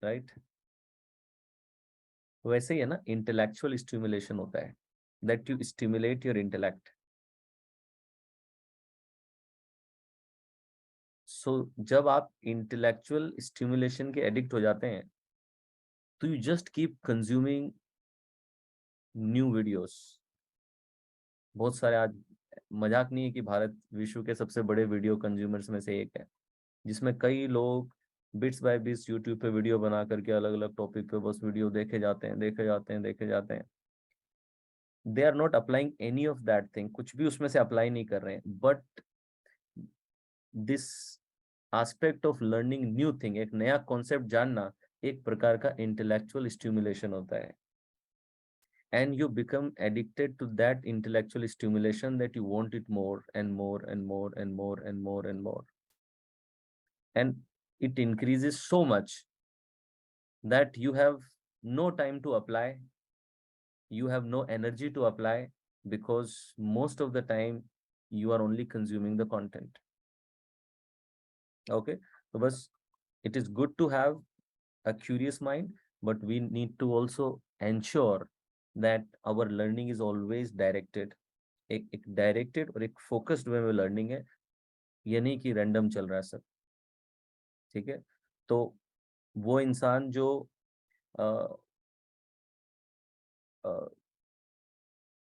Right. वैसे ही है ना, इंटेलेक्चुअल स्टिमुलेशन होता है, that you stimulate your intellect. So जब आप इंटेलेक्चुअल स्टिमुलेशन के एडिक्ट हो जाते हैं, तो you just keep consuming new videos. बहुत सारे आज, मजाक नहीं है कि भारत विश्व के सबसे बड़े वीडियो कंज्यूमर्स में से एक है, जिसमें कई लोग बिट्स बाय बिट्स यूट्यूब पे वीडियो बना करके अलग अलग टॉपिक पे बस वीडियो देखे जाते हैं, देखे जाते हैं, देखे जाते हैं। They are not applying any of that thing, कुछ भी उसमें से अप्लाई नहीं कर रहे हैं। But this aspect of learning new thing, एक नया कॉन्सेप्ट जानना, एक प्रकार का इंटेलेक्चुअल स्टिमुलेशन होता है। And you become addicted to that intellectual stimulation, that you want it more and more and more and more and more and more, and it increases so much that you have no time to apply, you have no energy to apply, because most of the time you are only consuming the content. Okay, so bas, it is good to have a curious mind, but we need to also ensure that our learning is always directed, एक directed और एक focused वे में learning है, ये नहीं कि random चल रहा है सब। ठीक है, तो वो इंसान जो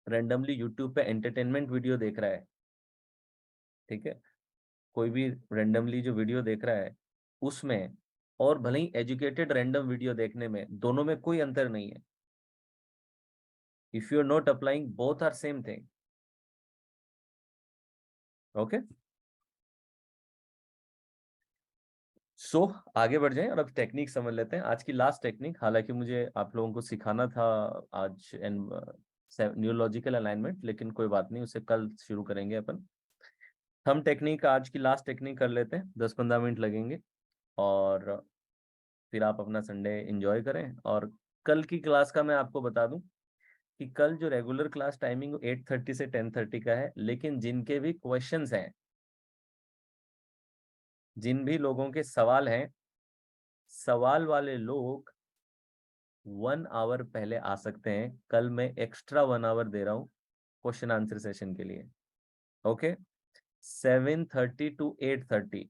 रैंडमली यूट्यूब पे एंटरटेनमेंट वीडियो देख रहा है, ठीक है, कोई भी रैंडमली जो वीडियो देख रहा है उसमें, और भले ही एजुकेटेड रैंडम वीडियो देखने में, दोनों में कोई अंतर नहीं है। If you are not applying, both are same thing. Okay, so आगे बढ़ जाएं और अब टेक्निक समझ लेते हैं। आज की लास्ट टेक्निक, हालांकि मुझे आप लोगों को सिखाना था आज न्यूरोलॉजिकल अलाइनमेंट, लेकिन कोई बात नहीं, उसे कल शुरू करेंगे अपन। थंब टेक्निक आज की लास्ट टेक्निक कर लेते हैं, 10-15 मिनट लगेंगे, और फिर आप अपना संडे एंजॉय करें। और कल की क्लास का मैं आपको बता दूं कि कल जो रेगुलर क्लास टाइमिंग 8:30 से 10:30 का है, लेकिन जिनके भी क्वेश्चंस हैं, जिन भी लोगों के सवाल हैं, सवाल वाले लोग 1 आवर पहले आ सकते हैं। कल मैं एक्स्ट्रा 1 आवर दे रहा हूँ क्वेश्चन आंसर सेशन के लिए। ओके, 7:30 to 8:30,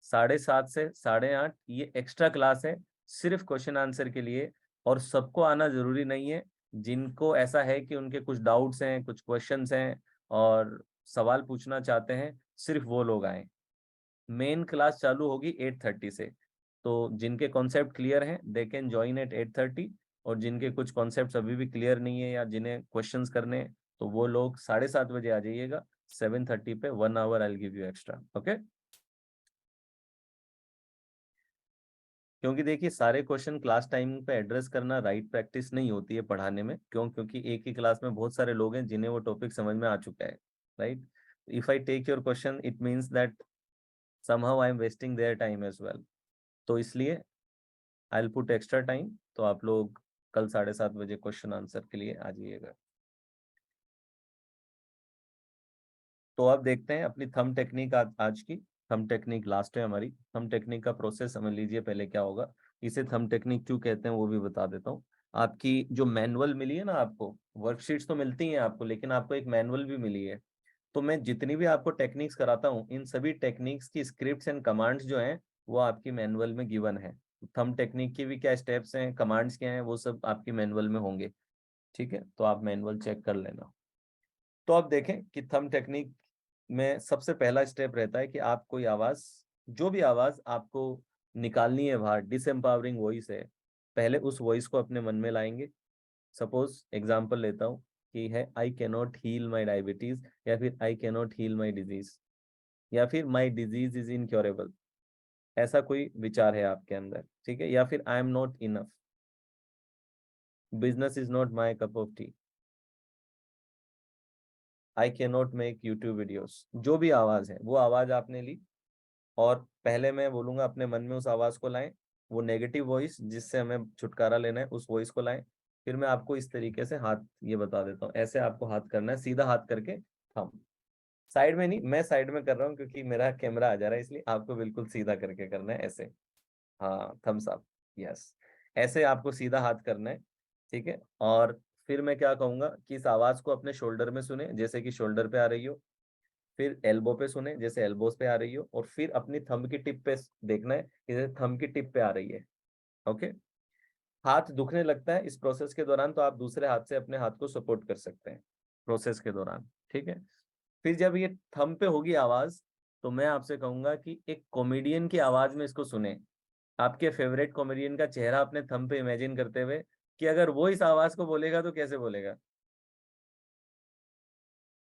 7:30 से 8:30 ये एक्स्ट्रा क्लास है, सिर्फ क्वेश्चन आंसर के लिए। और सबको आना जरूरी नहीं है, जिनको ऐसा है कि उनके कुछ डाउट्स हैं, कुछ क्वेश्चंस हैं और सवाल पूछना चाहते हैं, सिर्फ वो लोग आए। मेन क्लास चालू होगी 8:30 से, तो जिनके कॉन्सेप्ट क्लियर हैं दे कैन ज्वाइन एट 8:30, और जिनके कुछ कॉन्सेप्ट्स अभी भी क्लियर नहीं है या जिन्हें क्वेश्चंस करने हैं, तो वो लोग 7:30 बजे आ जाइएगा। 7:30 पे 1 hour I will give you extra. Okay, क्योंकि देखिए सारे क्वेश्चन क्लास टाइमिंग पे एड्रेस करना राइट प्रैक्टिस नहीं होती है पढ़ाने में। क्यों? क्योंकि एक ही क्लास में बहुत सारे लोग हैं जिन्हें वो टॉपिक समझ में आ चुका है, right. If I take your question, it means that somehow I am wasting their time as well। तो इसलिए I will put extra time, तो आप लोग कल 7:30 बजे क्वेश्चन आंसर के लिए आ जाइएगा। तो अब देखते हैं अपनी थंब टेक्निक। आज की थंब टेक्निक लास्ट है हमारी। थंब टेक्निक का प्रोसेस समझ लीजिए पहले क्या होगा। इसे थंब टेक्निक क्यों कहते हैं वो भी बता देता हूँ। आपकी जो मैनुअल मिली है ना, आपको वर्कशीट्स तो मिलती हैं आपको, लेकिन आपको एक मैनुअल भी मिली है। तो मैं जितनी भी आपको टेक्निक्स कराता हूँ, इन सभी टेक्निक्स की स्क्रिप्ट्स एंड कमांड्स जो हैं वो आपकी मैनुअल में गिवन है। थंब टेक्निक के भी क्या स्टेप्स हैं, कमांड्स क्या हैं, वो सब आपकी मैनुअल में होंगे। ठीक है, तो आप मैनुअल चेक कर लेना। तो आप देखें कि थंब टेक्निक में सबसे पहला स्टेप रहता है कि आप कोई आवाज, जो भी आवाज आपको निकालनी है बाहर, डिसएम्पावरिंग वॉइस है, पहले उस वॉइस को अपने मन में लाएंगे। सपोज एग्जांपल लेता हूँ कि है I can not heal my diabetes, या फिर I can not heal my disease, या फिर माई डिजीज इज इनक्योरेबल। ऐसा कोई विचार है आपके अंदर, ठीक है। या फिर I am not enough, business is not my cup of T, I can not make YouTube videos. जो भी आवाज है वो आवाज आपने ली, और पहले मैं बोलूंगा अपने मन में उस आवाज को लाएं, वो नेगेटिव वॉइस जिससे हमें छुटकारा लेना है उस वॉइस को लाएं। फिर मैं आपको इस तरीके से हाथ ये बता देता हूँ, ऐसे आपको हाथ करना है, सीधा हाथ करके थम। साइड में नहीं, मैं साइड में कर रहा हूँ क्योंकि मेरा कैमरा आ जा रहा है, इसलिए आपको बिल्कुल सीधा करके करना है ऐसे। हाँ, थम्स अप, यस। ऐसे आपको सीधा हाथ करना है, ठीक है। और फिर मैं क्या कहूंगा कि इस आवाज को अपने शोल्डर में सुने, जैसे कि शोल्डर पे आ रही हो। फिर एल्बो पे सुने, जैसे एल्बोस पे आ रही हो। और फिर अपनी थंब की टिप पे देखना है कि जैसे थंब की टिप पे आ रही है। ओके। हाथ दुखने लगता है इस प्रोसेस के दौरान, तो आप दूसरे हाथ से अपने हाथ को सपोर्ट कर सकते हैं प्रोसेस के दौरान, ठीक है। फिर जब ये थंब पे होगी आवाज, तो मैं आपसे कहूंगा कि एक कॉमेडियन की आवाज में इसको सुने। आपके फेवरेट कॉमेडियन का चेहरा अपने थंब पे इमेजिन करते हुए, कि अगर वो इस आवाज को बोलेगा तो कैसे बोलेगा।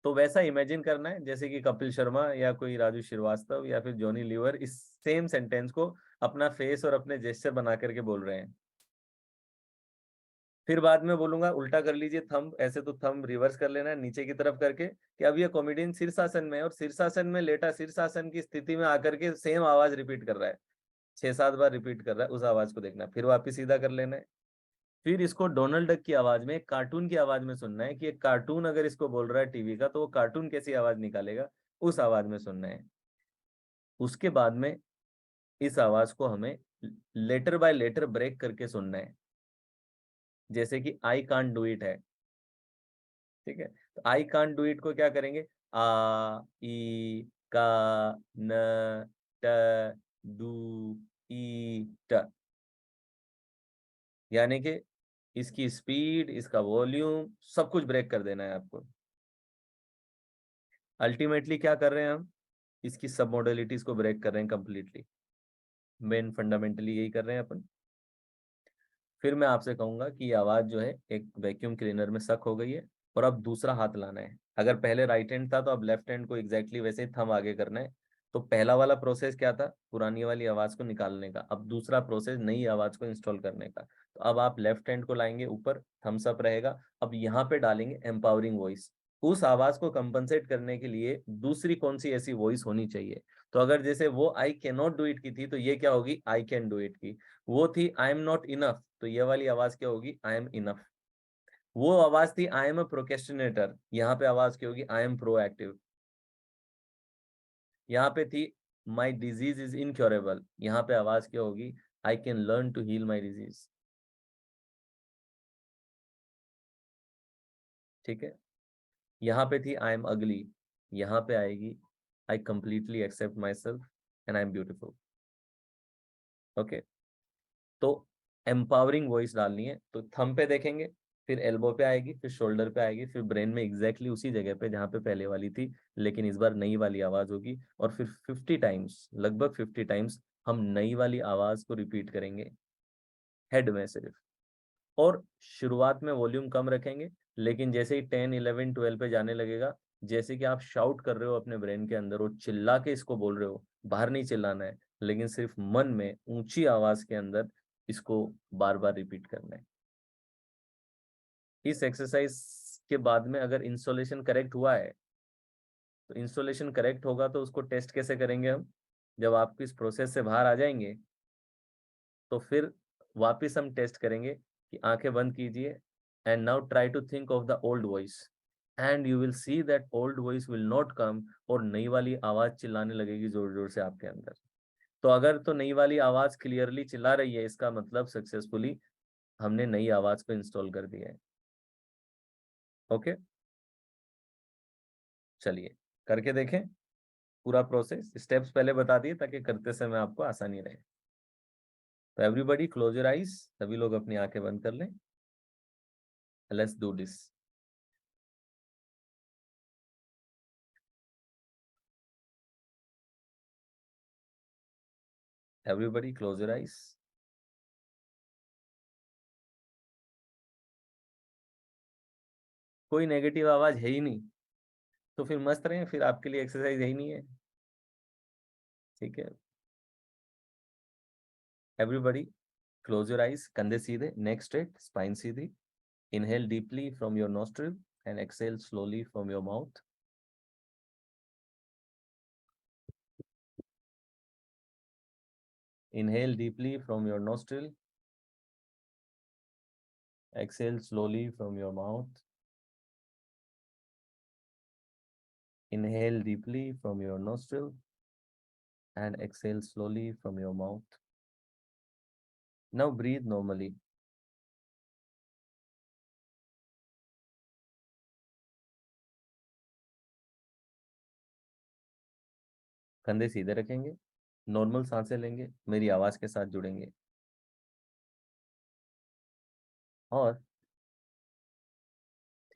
तो वैसा इमेजिन करना है जैसे कि कपिल शर्मा या कोई राजू श्रीवास्तव या फिर जॉनी लीवर इस सेम सेंटेंस को अपना फेस और अपने जेस्चर बना करके बोल रहे हैं। फिर बाद में बोलूंगा उल्टा कर लीजिए थंब, ऐसे तो थंब रिवर्स कर लेना है नीचे की तरफ करके, कि अब ये कॉमेडियन शीर्षासन में है और शीर्षासन में लेटा शीर्षासन की स्थिति में आकर के सेम आवाज रिपीट कर रहा है, 6-7 बार रिपीट कर रहा है, उस आवाज को देखना है। फिर वापिस सीधा कर लेना है। फिर इसको डोनाल्ड डक की आवाज में, एक कार्टून की आवाज में सुनना है, कि एक कार्टून अगर इसको बोल रहा है टीवी का, तो वो कार्टून कैसी आवाज निकालेगा, उस आवाज में सुनना है। उसके बाद में इस आवाज को हमें लेटर बाय लेटर ब्रेक करके सुनना है, जैसे कि आई कांट डू इट है, ठीक है। तो आई कांट डू इट को क्या करेंगे, आ ई का न ट डू ई ट, यानी कि इसकी स्पीड, इसका वॉल्यूम, सब कुछ ब्रेक कर देना है आपको। अल्टीमेटली क्या कर रहे हैं हम, इसकी सब मॉडलिटीज को ब्रेक कर रहे हैं कंप्लीटली। मेन फंडामेंटली यही कर रहे हैं अपन। फिर मैं आपसे कहूंगा कि ये आवाज जो है एक वैक्यूम क्लीनर में सक हो गई है, और अब दूसरा हाथ लाना है। अगर पहले राइट हैंड था तो अब लेफ्ट हैंड को एग्जैक्टली वैसे ही थंब आगे करना है। तो पहला वाला प्रोसेस क्या था, पुरानी वाली आवाज को निकालने का। अब दूसरा प्रोसेस नई आवाज को इंस्टॉल करने का। तो अब आप लेफ्ट हैंड को लाएंगे ऊपर, थम्स अप रहेगा। अब यहाँ पे डालेंगे एम्पावरिंग वॉइस। उस आवाज को कंपनसेट करने के लिए दूसरी कौन सी ऐसी वॉइस होनी चाहिए। तो अगर जैसे वो आई कैन नॉट डू इट की थी, तो ये क्या होगी, आई कैन डू इट की। वो थी आई एम नॉट इनफ, तो ये वाली आवाज क्या होगी, आई एम इनफ। वो आवाज थी आई एम अ प्रोकेस्टिनेटर, यहाँ पे आवाज क्या होगी, आई एम प्रोएक्टिव। यहाँ पे थी माई डिजीज इज इनक्योरेबल, यहाँ पे आवाज क्या होगी, I can learn to heal my disease, ठीक है। यहाँ पे थी आई एम अगली, यहाँ पे आएगी I completely accept myself and I am beautiful. Okay. तो एम्पावरिंग वॉइस डालनी है, तो थंब पे देखेंगे, फिर एल्बो पे आएगी, फिर शोल्डर पे आएगी, फिर ब्रेन में एग्जैक्टली उसी जगह पे जहाँ पे पहले वाली थी, लेकिन इस बार नई वाली आवाज होगी। और फिर 50 टाइम्स, लगभग 50 टाइम्स हम नई वाली आवाज को रिपीट करेंगे हेड में सिर्फ। और शुरुआत में वॉल्यूम कम रखेंगे, लेकिन जैसे ही 10, 11, 12 पे जाने लगेगा, जैसे कि आप शाउट कर रहे हो अपने ब्रेन के अंदर, वो चिल्ला के इसको बोल रहे हो, बाहर नहीं चिल्लाना है, लेकिन सिर्फ मन में ऊंची आवाज के अंदर इसको बार बार रिपीट करना है। इस एक्सरसाइज के बाद में अगर इंस्टॉलेशन करेक्ट हुआ है, तो इंस्टॉलेशन करेक्ट होगा तो उसको टेस्ट कैसे करेंगे हम, जब आप इस प्रोसेस से बाहर आ जाएंगे, तो फिर वापस हम टेस्ट करेंगे कि आंखें बंद कीजिए, and now try to think of the old voice, and you will see that old voice will not come, और नई वाली आवाज चिल्लाने लगेगी जोर जोर से आपके अंदर। तो अगर तो नई वाली आवाज क्लियरली चिल्ला रही है, इसका मतलब सक्सेसफुली हमने नई आवाज को इंस्टॉल कर दिया है। ओके, चलिए करके देखें। पूरा प्रोसेस स्टेप्स पहले बता दिए ताकि करते समय आपको आसानी रहे। तो एवरीबॉडी क्लोज योर आइज, सभी लोग अपनी आंखें बंद कर लें। Let's do this. Everybody close your eyes. कोई नेगेटिव आवाज है ही नहीं, तो फिर मस्त रहें, फिर आपके लिए एक्सरसाइज है ही नहीं है, ठीक है। एवरीबॉडी क्लोज योर आइज, कंधे सीधे, नेक स्ट्रेट, स्पाइन सीधी। Inhale deeply from your nostril and exhale slowly from your mouth. Inhale deeply from your nostril, exhale slowly from your mouth. Inhale deeply from your nostril and exhale slowly from your mouth. Now breathe normally. कंधे सीधे रखेंगे, normal सांसें लेंगे, मेरी आवाज के साथ जुड़ेंगे, और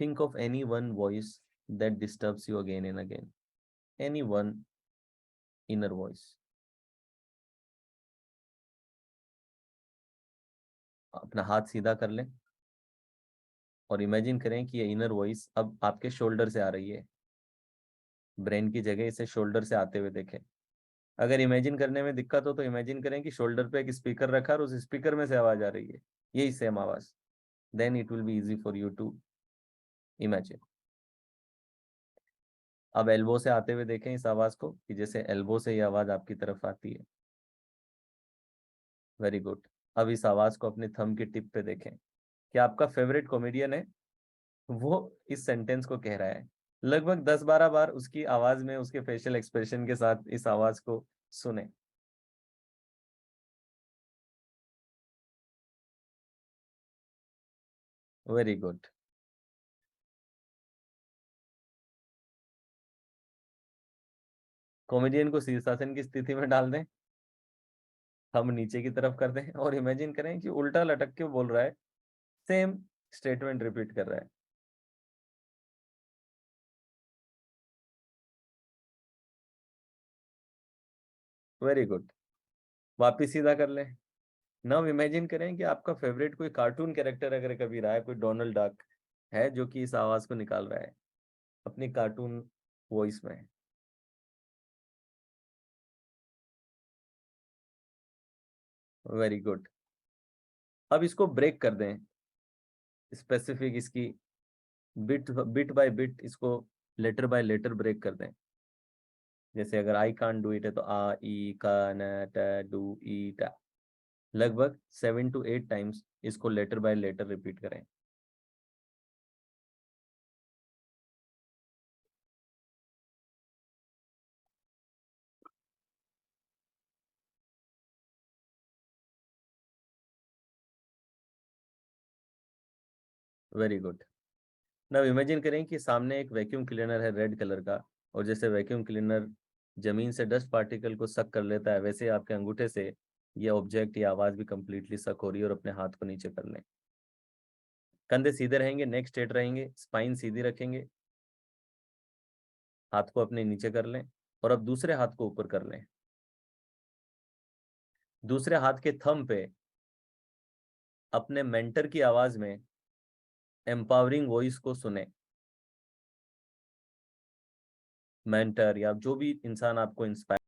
think of any one voice that disturbs you again and again, any one inner voice। अपना हाथ सीधा कर लें और इमेजिन करें कि ये इनर वॉइस अब आपके शोल्डर से आ रही है, ब्रेन की जगह इसे शोल्डर से आते हुए देखें। अगर इमेजिन करने में दिक्कत हो तो इमेजिन करें कि शोल्डर पे एक स्पीकर रखा और उस स्पीकर में से आवाज आ रही है, यही सेम आवाज। Then it will be easy for you to imagine. अब एल्बो से आते हुए देखें इस आवाज को, कि जैसे एल्बो से ये आवाज आपकी तरफ आती है। Very good. अब इस आवाज को अपने थंब की टिप पे देखें। क्या आपका फेवरेट कॉमेडियन है वो इस सेंटेंस को कह रहा है? लगभग 10-12 बार उसकी आवाज में उसके फेशियल एक्सप्रेशन के साथ इस आवाज को सुने। Very good. कॉमेडियन को शीर्षासन की स्थिति में डाल दें, हम नीचे की तरफ कर दें और इमेजिन करें कि उल्टा लटक के बोल रहा है, सेम स्टेटमेंट रिपीट कर रहा है। Very good. वापिस सीधा कर लें। नाउ इमेजिन करें कि आपका फेवरेट कोई कार्टून कैरेक्टर अगर कभी रहा है, कोई डोनाल्ड डक है जो कि इस आवाज को निकाल रहा है अपनी कार्टून वॉइस में। Very good. अब इसको ब्रेक कर दें, स्पेसिफिक इसकी बिट बिट बाय बिट इसको लेटर बाय लेटर ब्रेक कर दें। जैसे अगर आई कान डू इट है तो आ ई का न ट डू ई टा। लगभग 7 to 8 टाइम्स इसको लेटर बाय लेटर रिपीट करें। Very good. नाउ इमेजिन करें कि सामने एक वैक्यूम क्लीनर है रेड कलर का, और जैसे वैक्यूम क्लीनर जमीन से डस्ट पार्टिकल को सक कर लेता है, वैसे आपके अंगूठे से ये ऑब्जेक्ट, ये आवाज भी कंप्लीटली सक हो रही है। और अपने हाथ को नीचे कर लें, कंधे सीधे रहेंगे, नेक स्ट्रेट रहेंगे, स्पाइन सीधी रखेंगे, हाथ को अपने नीचे कर लें और अब दूसरे हाथ को ऊपर कर लें। दूसरे हाथ के थंब पे अपने मेंटर की आवाज में एम्पावरिंग वॉइस को सुने। मेंटर या जो भी इंसान आपको इंस्पायर